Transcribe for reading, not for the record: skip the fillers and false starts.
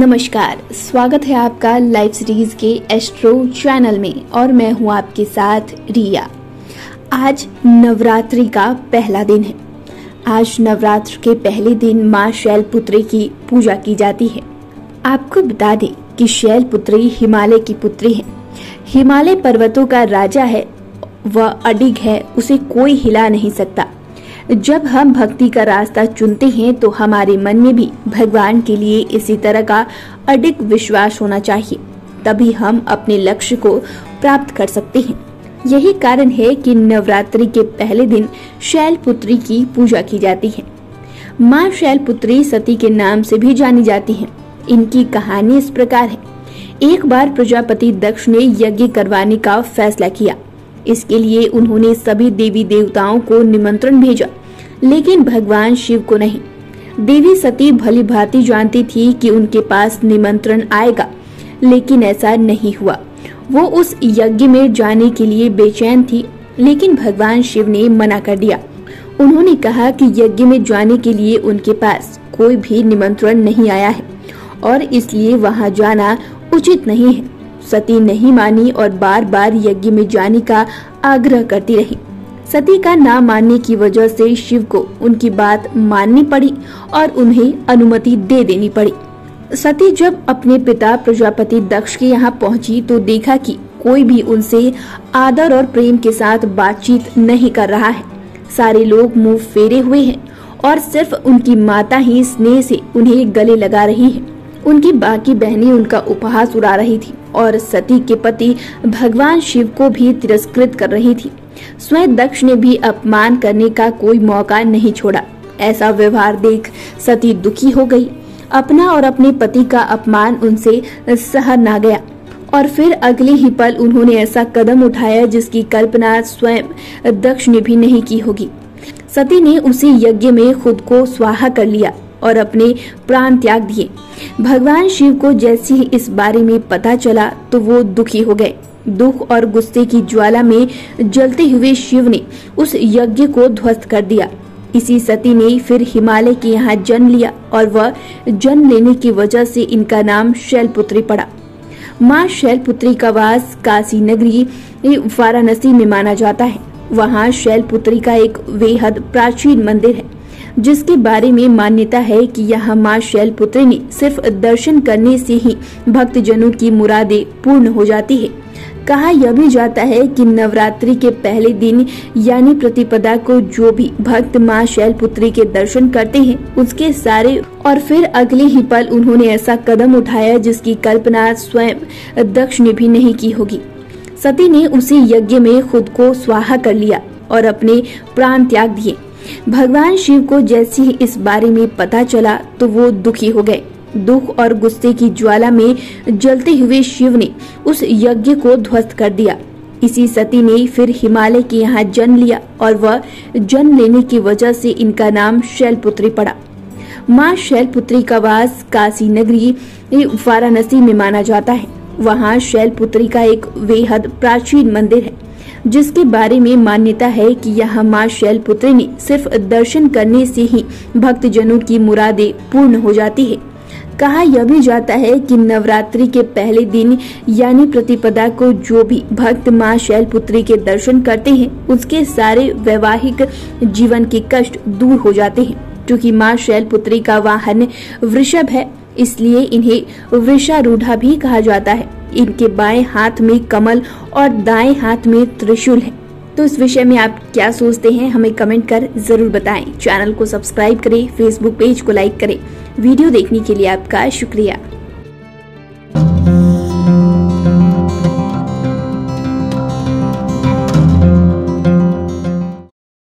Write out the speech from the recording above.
नमस्कार, स्वागत है आपका लाइव सीरीज के एस्ट्रो चैनल में और मैं हूं आपके साथ रिया। आज नवरात्रि का पहला दिन है। आज नवरात्र के पहले दिन मां शैलपुत्री की पूजा की जाती है। आपको बता दें कि शैलपुत्री हिमालय की पुत्री है। हिमालय पर्वतों का राजा है, वह अडिग है, उसे कोई हिला नहीं सकता। जब हम भक्ति का रास्ता चुनते हैं तो हमारे मन में भी भगवान के लिए इसी तरह का अडिग विश्वास होना चाहिए, तभी हम अपने लक्ष्य को प्राप्त कर सकते हैं। यही कारण है कि नवरात्रि के पहले दिन शैलपुत्री की पूजा की जाती है। मां शैलपुत्री सती के नाम से भी जानी जाती हैं। इनकी कहानी इस प्रकार है। एक बार प्रजापति दक्ष ने यज्ञ करवाने का फैसला किया। इसके लिए उन्होंने सभी देवी देवताओं को निमंत्रण भेजा, लेकिन भगवान शिव को नहीं। देवी सती भली भांति जानती थी कि उनके पास निमंत्रण आएगा, लेकिन ऐसा नहीं हुआ। वो उस यज्ञ में जाने के लिए बेचैन थी, लेकिन भगवान शिव ने मना कर दिया। उन्होंने कहा कि यज्ञ में जाने के लिए उनके पास कोई भी निमंत्रण नहीं आया है और इसलिए वहां जाना उचित नहीं है। सती नहीं मानी और बार बार यज्ञ में जाने का आग्रह करती रही। सती का ना मानने की वजह से शिव को उनकी बात माननी पड़ी और उन्हें अनुमति दे देनी पड़ी। सती जब अपने पिता प्रजापति दक्ष के यहाँ पहुंची तो देखा कि कोई भी उनसे आदर और प्रेम के साथ बातचीत नहीं कर रहा है। सारे लोग मुंह फेरे हुए हैं और सिर्फ उनकी माता ही स्नेह से उन्हें गले लगा रही है। उनकी बाकी बहनें उनका उपहास उड़ा रही थी और सती के पति भगवान शिव को भी तिरस्कृत कर रही थी। स्वयं दक्ष ने भी अपमान करने का कोई मौका नहीं छोड़ा। ऐसा व्यवहार देख सती दुखी हो गई। अपना और अपने पति का अपमान उनसे सह ना गया और फिर अगले ही पल उन्होंने ऐसा कदम उठाया जिसकी कल्पना स्वयं दक्ष ने भी नहीं की होगी। सती ने उसी यज्ञ में खुद को स्वाहा कर लिया और अपने प्राण त्याग दिए। भगवान शिव को जैसे ही इस बारे में पता चला तो वो दुखी हो गए। दुख और गुस्से की ज्वाला में जलते हुए शिव ने उस यज्ञ को ध्वस्त कर दिया। इसी सती ने फिर हिमालय के यहाँ जन्म लिया और वह जन्म लेने की वजह से इनका नाम शैलपुत्री पड़ा। मां शैलपुत्री का वास काशी नगरी वाराणसी में माना जाता है। वहाँ शैलपुत्री का एक बेहद प्राचीन मंदिर है, जिसके बारे में मान्यता है कि यहाँ मां शैलपुत्री ने सिर्फ दर्शन करने से ही भक्तजनों की मुरादें पूर्ण हो जाती है। कहा यह भी जाता है कि नवरात्रि के पहले दिन यानी प्रतिपदा को जो भी भक्त मां शैलपुत्री के दर्शन करते हैं उसके सारे और फिर अगले ही पल उन्होंने ऐसा कदम उठाया जिसकी कल्पना स्वयं दक्ष ने भी नहीं की होगी। सती ने उसी यज्ञ में खुद को स्वाहा कर लिया और अपने प्राण त्याग दिए। भगवान शिव को जैसे ही इस बारे में पता चला तो वो दुखी हो गए। दुख और गुस्से की ज्वाला में जलते हुए शिव ने उस यज्ञ को ध्वस्त कर दिया। इसी सती ने फिर हिमालय के यहाँ जन्म लिया और वह जन्म लेने की वजह से इनका नाम शैलपुत्री पड़ा। मां शैलपुत्री का वास काशी नगरी वाराणसी में माना जाता है। वहाँ शैलपुत्री का एक बेहद प्राचीन मंदिर है, जिसके बारे में मान्यता है कि यहाँ मां शैलपुत्री ने सिर्फ दर्शन करने से ही भक्तजनों की मुरादें पूर्ण हो जाती है। कहा यह भी जाता है कि नवरात्रि के पहले दिन यानी प्रतिपदा को जो भी भक्त मां शैलपुत्री के दर्शन करते हैं उसके सारे वैवाहिक जीवन के कष्ट दूर हो जाते हैं। क्योंकि मां शैलपुत्री का वाहन वृषभ है, इसलिए इन्हें वृषारूढ़ा भी कहा जाता है। इनके बाएं हाथ में कमल और दाएं हाथ में त्रिशूल है। तो इस विषय में आप क्या सोचते हैं हमें कमेंट कर जरूर बताएं। चैनल को सब्सक्राइब करें, फेसबुक पेज को लाइक करें। वीडियो देखने के लिए आपका शुक्रिया।